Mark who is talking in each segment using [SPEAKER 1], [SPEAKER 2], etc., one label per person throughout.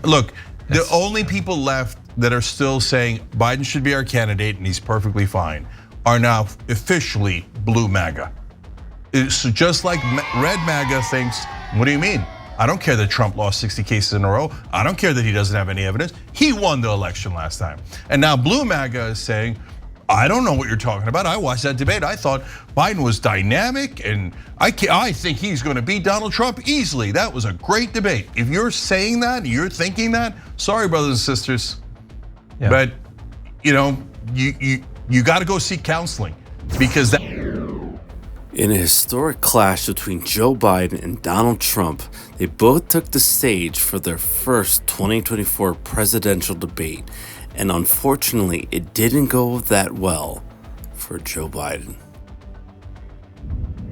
[SPEAKER 1] Look, the only people left that are still saying Biden should be our candidate and he's perfectly fine are now officially blue MAGA. So just like red MAGA thinks, what do you mean? I don't care that Trump lost 60 cases in a row. I don't care that he doesn't have any evidence. He won the election last time. And now blue MAGA is saying, I don't know what you're talking about. I watched that debate. I thought Biden was dynamic and I think he's gonna beat Donald Trump easily. That was a great debate. If you're saying that, you're thinking that, sorry brothers and sisters. Yeah. But you gotta go seek counseling because that.
[SPEAKER 2] In a historic clash between Joe Biden and Donald Trump, they both took the stage for their first 2024 presidential debate. And unfortunately, it didn't go that well for Joe Biden.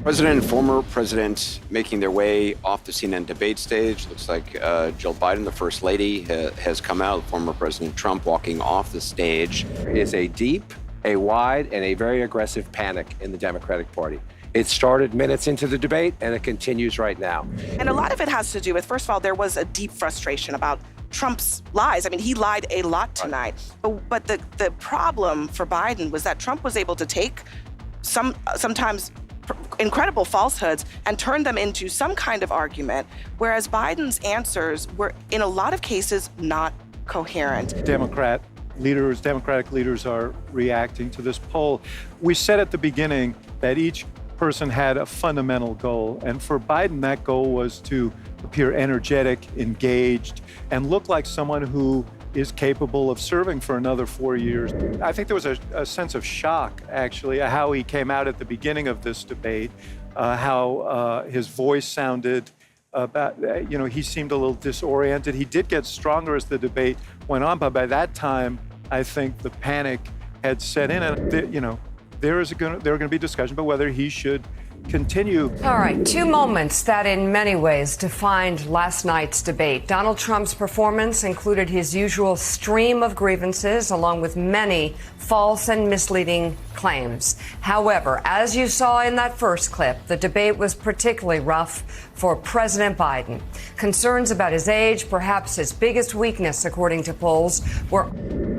[SPEAKER 3] President and former president making their way off the CNN debate stage. Looks like Jill Biden, the first lady, has come out. Former President Trump walking off the stage.
[SPEAKER 4] There is a deep, a wide, and a very aggressive panic in the Democratic Party. It started minutes into the debate, and it continues right now.
[SPEAKER 5] And a lot of it has to do with, first of all, there was a deep frustration about Trump's lies. I mean, he lied a lot tonight. But the problem for Biden was that Trump was able to take sometimes incredible falsehoods and turn them into some kind of argument, whereas Biden's answers were, in a lot of cases, not coherent.
[SPEAKER 6] Democratic leaders are reacting to this poll. We said at the beginning that each person had a fundamental goal, and for Biden, that goal was to appear energetic, engaged, and look like someone who is capable of serving for another 4 years. I think there was a sense of shock, actually, how he came out at the beginning of this debate, how his voice sounded, he seemed a little disoriented. He did get stronger as the debate went on, but by that time, I think the panic had set in, and there are going to be discussion about whether he should continue.
[SPEAKER 7] All right, two moments that in many ways defined last night's debate. Donald Trump's performance included his usual stream of grievances, along with many false and misleading claims. However, as you saw in that first clip, the debate was particularly rough for President Biden. Concerns about his age, perhaps his biggest weakness, according to polls, were...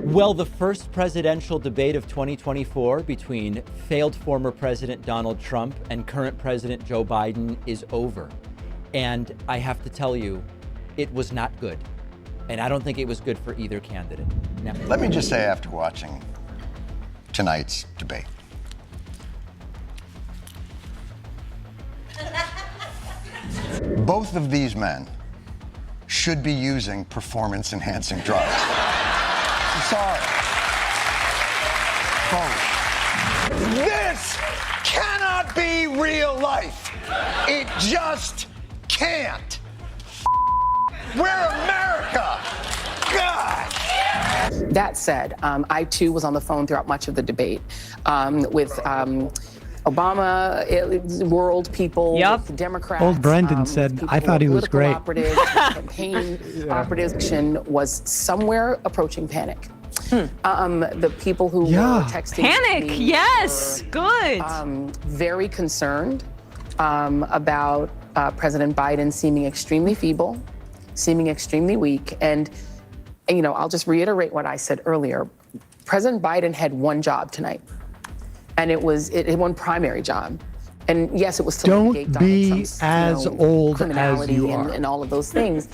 [SPEAKER 8] Well, the first presidential debate of 2024 between failed former President Donald Trump and current President Joe Biden is over. And I have to tell you, it was not good. And I don't think it was good for either candidate. Now,
[SPEAKER 9] let me just say, after watching tonight's debate, both of these men should be using performance-enhancing drugs. I'm sorry. Both. This cannot be real life. It just can't. We're America. God.
[SPEAKER 10] That said, I too was on the phone throughout much of the debate with Obama, world people, with Democrats.
[SPEAKER 11] Old Brendan said, I thought he was great.
[SPEAKER 10] Campaign operatives was somewhere approaching panic. The people who were texting
[SPEAKER 12] panic,
[SPEAKER 10] me
[SPEAKER 12] yes,
[SPEAKER 10] were,
[SPEAKER 12] good.
[SPEAKER 10] Very concerned about President Biden seeming extremely feeble, seeming extremely weak. And, I'll just reiterate what I said earlier. President Biden had one job tonight. And it had one primary job. And yes, it was to
[SPEAKER 11] don't be as old as you are.
[SPEAKER 10] And all of those things.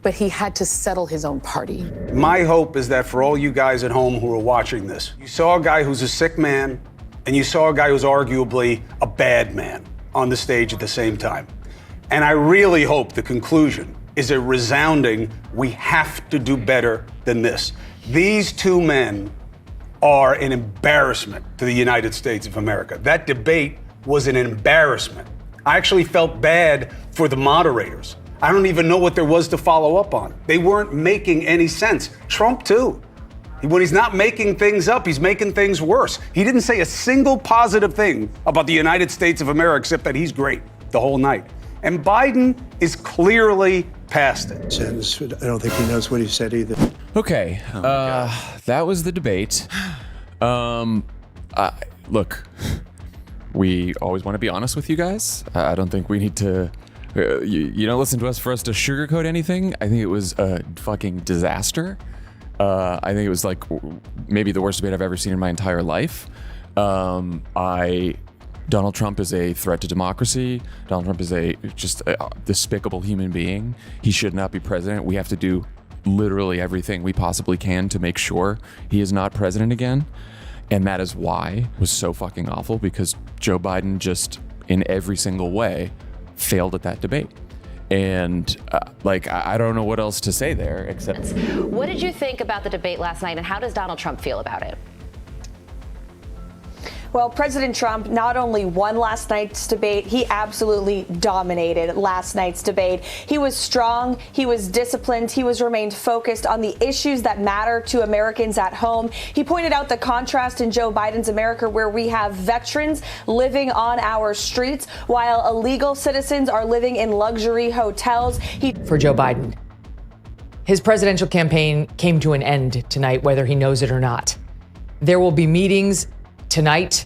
[SPEAKER 10] But he had to settle his own party.
[SPEAKER 13] My hope is that for all you guys at home who are watching this, you saw a guy who's a sick man, and you saw a guy who's arguably a bad man on the stage at the same time. And I really hope the conclusion is a resounding, we have to do better than this. These two men are an embarrassment to the United States of America. That debate was an embarrassment. I actually felt bad for the moderators. I don't even know what there was to follow up on. They weren't making any sense. Trump too. When he's not making things up, he's making things worse. He didn't say a single positive thing about the United States of America except that he's great the whole night. And Biden is clearly past it.
[SPEAKER 14] I don't think he knows what he said either.
[SPEAKER 15] Okay, that was the debate. Look, we always want to be honest with you guys. I don't think we need to You don't listen to us for us to sugarcoat anything. I think it was a fucking disaster. I think it was like maybe the worst debate I've ever seen in my entire life. Donald Trump is a threat to democracy. Donald Trump is just a despicable human being. He should not be president. We have to do literally everything we possibly can to make sure he is not president again. And that is why it was so fucking awful, because Joe Biden just in every single way failed at that debate. And I don't know what else to say there except.
[SPEAKER 12] What did you think about the debate last night, and how does Donald Trump feel about it?
[SPEAKER 16] Well, President Trump not only won last night's debate, he absolutely dominated last night's debate. He was strong, he was disciplined, he remained focused on the issues that matter to Americans at home. He pointed out the contrast in Joe Biden's America, where we have veterans living on our streets while illegal citizens are living in luxury hotels.
[SPEAKER 17] For Joe Biden, his presidential campaign came to an end tonight, whether he knows it or not. There will be meetings tonight,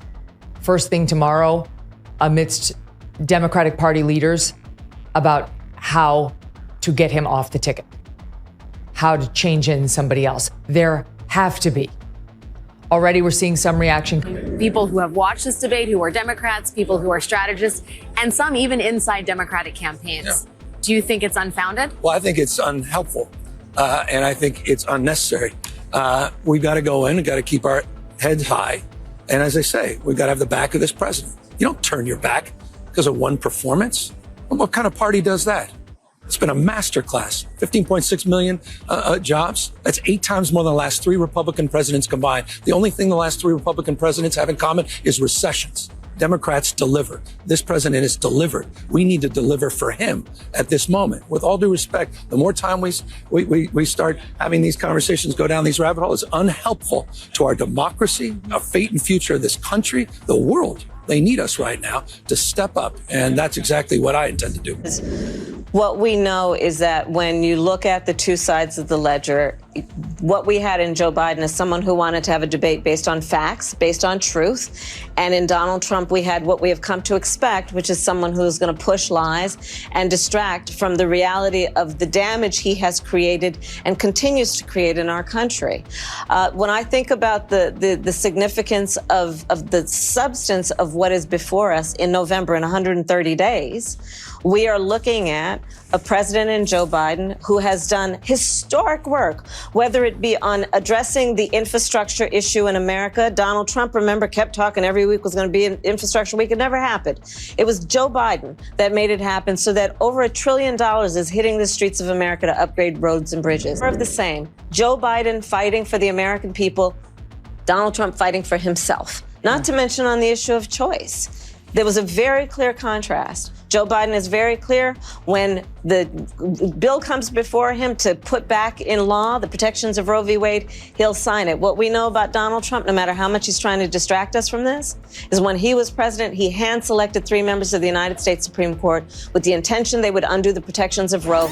[SPEAKER 17] first thing tomorrow, amidst Democratic Party leaders about how to get him off the ticket, how to change in somebody else. There have to be. Already we're seeing some reaction.
[SPEAKER 12] People who have watched this debate, who are Democrats, people who are strategists, and some even inside Democratic campaigns. Yeah. Do you think it's unfounded?
[SPEAKER 14] Well, I think it's unhelpful, and I think it's unnecessary. We've got to go in and got to keep our heads high. And as I say, we've got to have the back of this president. You don't turn your back because of one performance. What kind of party does that? It's been a masterclass. 15.6 million jobs. That's 8 times more than the last 3 Republican presidents combined. The only thing the last 3 Republican presidents have in common is recessions. Democrats deliver. This president has delivered. We need to deliver for him at this moment. With all due respect, the more time we start having these conversations, go down these rabbit holes, it's unhelpful to our democracy, our fate and future of this country, the world. They need us right now to step up, and that's exactly what I intend to do.
[SPEAKER 18] What we know is that when you look at the two sides of the ledger, what we had in Joe Biden is someone who wanted to have a debate based on facts, based on truth. And in Donald Trump, we had what we have come to expect, which is someone who's going to push lies and distract from the reality of the damage he has created and continues to create in our country. When I think about the significance of the substance of what is before us in November in 130 days, we are looking at a president in Joe Biden who has done historic work, whether it be on addressing the infrastructure issue in America. Donald Trump, remember, kept talking every week was going to be an infrastructure week. It never happened. It was Joe Biden that made it happen, so that over $1 trillion is hitting the streets of America to upgrade roads and bridges. More of the same. Joe Biden fighting for the American people, Donald Trump fighting for himself. Not to mention on the issue of choice. There was a very clear contrast. Joe Biden is very clear when the bill comes before him to put back in law the protections of Roe v. Wade, he'll sign it. What we know about Donald Trump, no matter how much he's trying to distract us from this, is when he was president, he hand-selected 3 members of the United States Supreme Court with the intention they would undo the protections of Roe.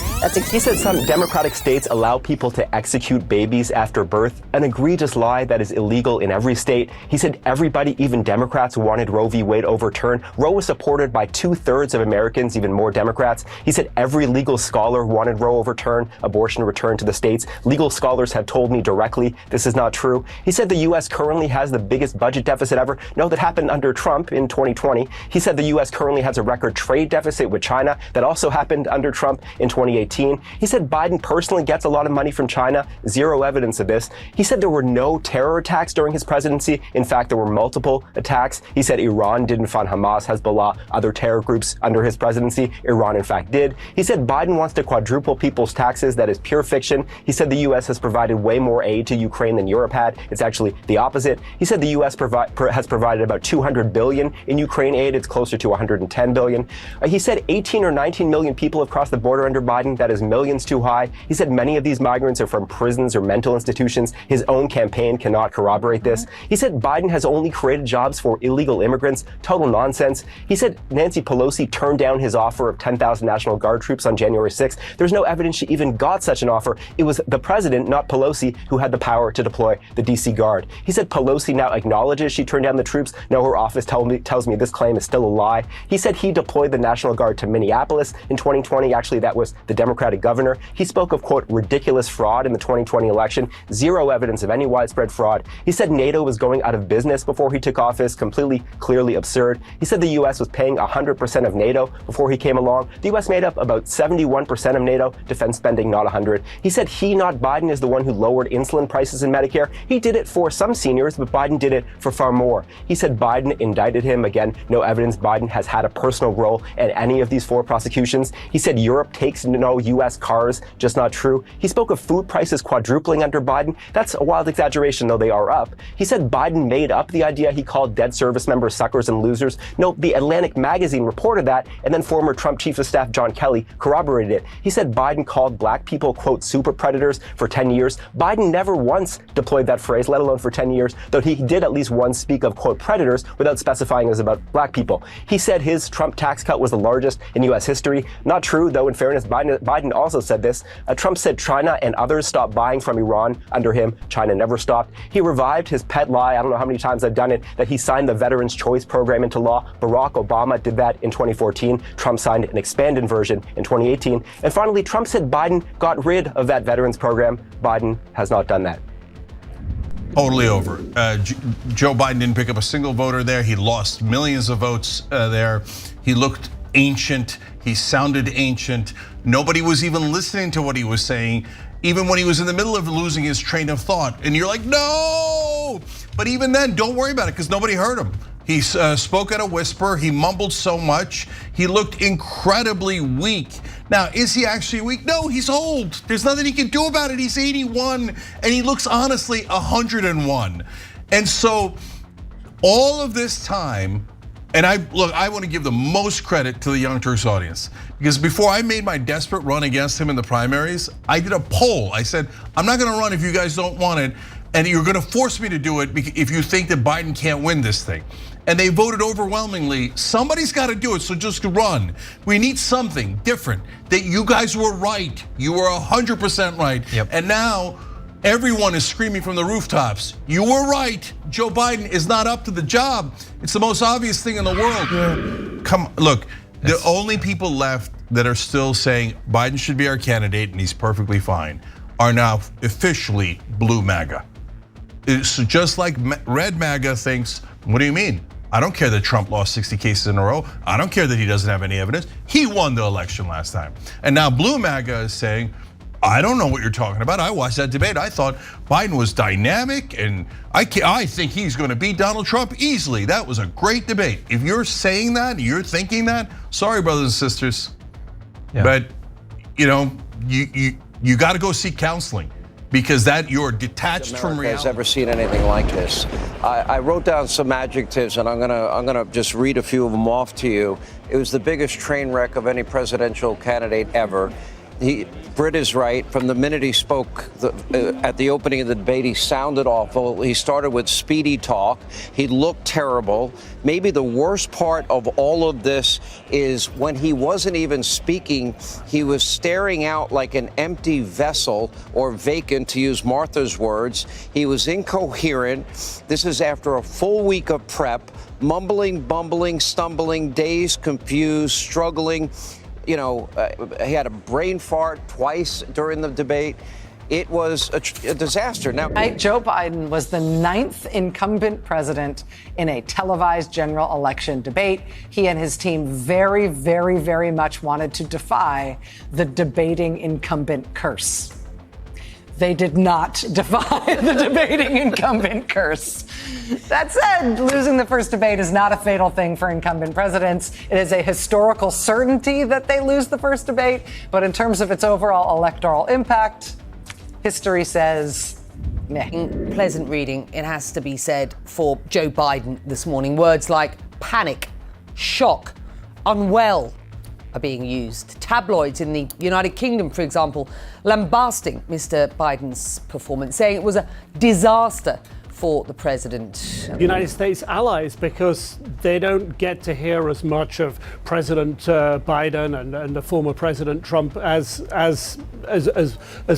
[SPEAKER 19] He said some Democratic states allow people to execute babies after birth, an egregious lie that is illegal in every state. He said everybody, even Democrats, wanted Roe v. Wade overturned. Roe was supported by 2/3 of Americans, even more Democrats. He said every legal scholar wanted Roe overturned, abortion returned to the states. Legal scholars have told me directly this is not true. He said the U.S. currently has the biggest budget deficit ever. No, that happened under Trump in 2020. He said the U.S. currently has a record trade deficit with China. That also happened under Trump in 2018. He said Biden personally gets a lot of money from China. Zero evidence of this. He said there were no terror attacks during his presidency. In fact, there were multiple attacks. He said Iran didn't fund Hamas, Hezbollah, other terror groups under his presidency. Iran, in fact, did. He said Biden wants to quadruple people's taxes. That is pure fiction. He said the U.S. has provided way more aid to Ukraine than Europe had. It's actually the opposite. He said the U.S. has provided about $200 billion in Ukraine aid. It's closer to $110 billion. He said 18 or 19 million people have crossed the border under Biden. That is millions too high. He said many of these migrants are from prisons or mental institutions. His own campaign cannot corroborate this. He said Biden has only created jobs for illegal immigrants. Total nonsense. He said Nancy Pelosi turned turned down his offer of 10,000 National Guard troops on January 6th. There's no evidence she even got such an offer. It was the president, not Pelosi, who had the power to deploy the DC Guard. He said Pelosi now acknowledges she turned down the troops. No, her office tells me this claim is still a lie. He said he deployed the National Guard to Minneapolis in 2020. Actually, that was the Democratic governor. He spoke of, quote, ridiculous fraud in the 2020 election. Zero evidence of any widespread fraud. He said NATO was going out of business before he took office. Completely, clearly absurd. He said the U.S. was paying 100% of NATO before he came along. The U.S. made up about 71% of NATO defense spending, not 100. He said he, not Biden, is the one who lowered insulin prices in Medicare. He did it for some seniors, but Biden did it for far more. He said Biden indicted him. Again, no evidence Biden has had a personal role in any of these 4 prosecutions. He said Europe takes no U.S. cars, just not true. He spoke of food prices quadrupling under Biden. That's a wild exaggeration, though they are up. He said Biden made up the idea he called dead service members suckers and losers. No, the Atlantic magazine reported that, and then former Trump Chief of Staff John Kelly corroborated it. He said Biden called black people, quote, super predators for 10 years. Biden never once deployed that phrase, let alone for 10 years, though he did at least once speak of, quote, predators without specifying it was about black people. He said his Trump tax cut was the largest in U.S. history. Not true, though, in fairness, Biden also said this. Trump said China and others stopped buying from Iran under him. China never stopped. He revived his pet lie, I don't know how many times I've done it, that he signed the Veterans Choice Program into law. Barack Obama did that in 2014. Trump signed an expanded version in 2018. And finally, Trump said Biden got rid of that Veterans Program. Biden has not done that.
[SPEAKER 1] Totally over. Joe Biden didn't pick up a single voter there. He lost millions of votes there. He looked ancient. He sounded ancient. Nobody was even listening to what he was saying, even when he was in the middle of losing his train of thought. And you're like, no! But even then, don't worry about it, because nobody heard him. He spoke at a whisper. He mumbled so much. He looked incredibly weak. Now, is he actually weak? No, he's old. There's nothing he can do about it. He's 81, and he looks honestly 101. And so all of this time, and I want to give the most credit to the Young Turks audience, because before I made my desperate run against him in the primaries, I did a poll. I said, I'm not gonna run if you guys don't want it, and you're gonna force me to do it if you think that Biden can't win this thing. And they voted overwhelmingly. Somebody's got to do it, so just run. We need something different. That you guys were right. You were 100% right. Yep. And now everyone is screaming from the rooftops. You were right. Joe Biden is not up to the job. It's the most obvious thing in the world. Yeah. Come, look, the only people left that are still saying Biden should be our candidate and he's perfectly fine are now officially blue MAGA. It's just like red MAGA thinks, what do you mean? I don't care that Trump lost 60 cases in a row. I don't care that he doesn't have any evidence. He won the election last time. And now blue MAGA is saying, I don't know what you're talking about. I watched that debate. I thought Biden was dynamic, and I think he's going to beat Donald Trump easily. That was a great debate. If you're saying that, you're thinking that, sorry, brothers and sisters. Yeah. But you got to go seek counseling, because that you're detached from reality.
[SPEAKER 20] Has ever seen anything like this? I wrote down some adjectives, and I'm gonna just read a few of them off to you. It was the biggest train wreck of any presidential candidate ever. Britt is right. From the minute he spoke at the opening of the debate, he sounded awful. He started with speedy talk. He looked terrible. Maybe the worst part of all of this is when he wasn't even speaking, he was staring out like an empty vessel, or vacant, to use Martha's words. He was incoherent. This is after a full week of prep, mumbling, bumbling, stumbling, dazed, confused, struggling. He had a brain fart twice during the debate. It was a disaster. Now,
[SPEAKER 21] Joe Biden was the 9th incumbent president in a televised general election debate. He and his team very, very, very much wanted to defy the debating incumbent curse. They did not defy the debating incumbent curse. That said, losing the first debate is not a fatal thing for incumbent presidents. It is a historical certainty that they lose the first debate. But in terms of its overall electoral impact, history says meh.
[SPEAKER 22] Pleasant reading, it has to be said, for Joe Biden this morning. Words like panic, shock, unwell are being used. Tabloids in the United Kingdom, for example, lambasting Mr. Biden's performance, saying it was a disaster for the president.
[SPEAKER 2] United States allies, because they don't get to hear as much of President Biden and the former President Trump as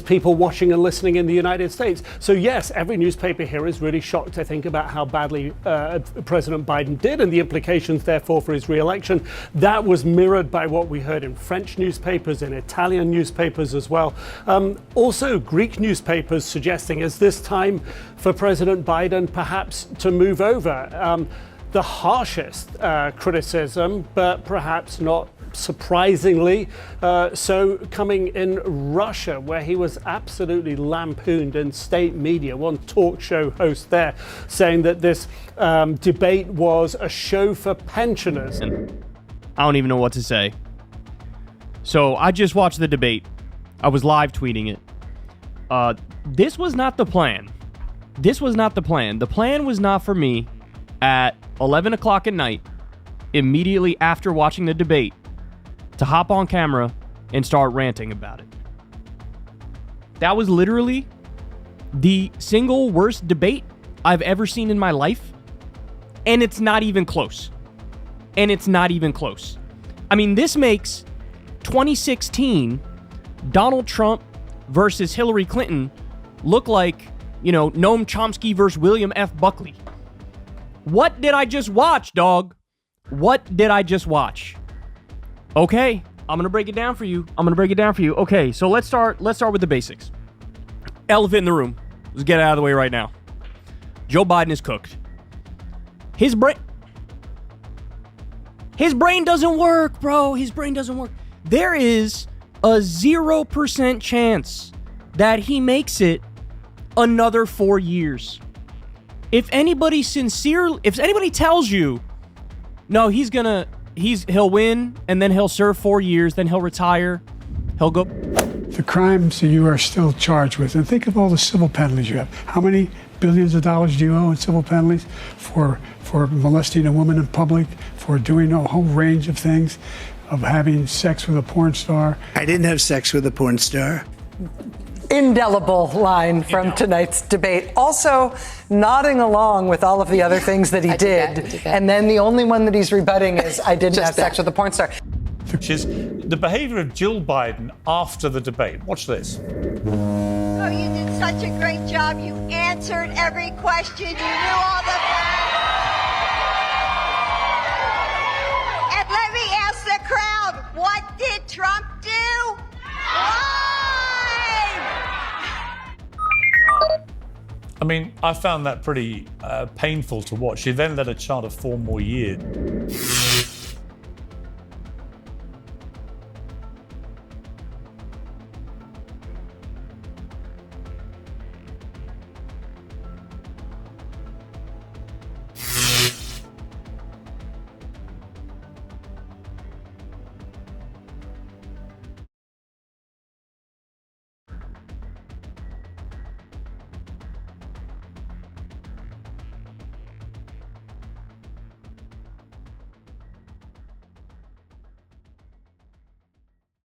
[SPEAKER 2] people watching and listening in the United States. So yes, every newspaper here is really shocked to think about how badly President Biden did and the implications therefore for his re-election. That was mirrored by what we heard in French newspapers, in Italian newspapers as well. Also Greek newspapers suggesting is this time for President Biden perhaps to move over. The harshest criticism, but perhaps not surprisingly so, coming in Russia, where he was absolutely lampooned in state media. One talk show host there saying that this debate was a show for pensioners.
[SPEAKER 3] I don't even know what to say. So I just watched the debate. I was live tweeting it. This was not the plan. This was not the plan. The plan was not for me at 11 o'clock at night, immediately after watching the debate, to hop on camera and start ranting about it. That was literally the single worst debate I've ever seen in my life. And it's not even close. And it's not even close. I mean, this makes 2016 Donald Trump versus Hillary Clinton look like, you know, Noam Chomsky versus William F. Buckley. What did I just watch, dog? What did I just watch? Okay, I'm gonna break it down for you. Okay, so let's start with the basics. Elephant in the room. Let's get it out of the way right now. Joe Biden is cooked. His brain doesn't work, bro. His brain doesn't work. There is a 0% chance that he makes it another 4 years. If anybody tells you, no, he'll win and then he'll serve 4 years, then he'll retire, he'll go.
[SPEAKER 23] The crimes that you are still charged with, and think of all the civil penalties you have. How many billions of dollars do you owe in civil penalties for molesting a woman in public, for doing a whole range of things, of having sex with a porn star?
[SPEAKER 24] I didn't have sex with a porn star.
[SPEAKER 21] Indelible line from tonight's debate. Also nodding along with all of the other things that he did. And then the only one that he's rebutting is, I didn't have sex with a porn star.
[SPEAKER 25] Which is the behavior of Jill Biden after the debate. Watch this.
[SPEAKER 26] Oh, you did such a great job. You answered every question. You knew all the facts. And let me ask the crowd, what did Trump do?
[SPEAKER 25] I mean, I found that pretty painful to watch. She then led a chart of 4 more years.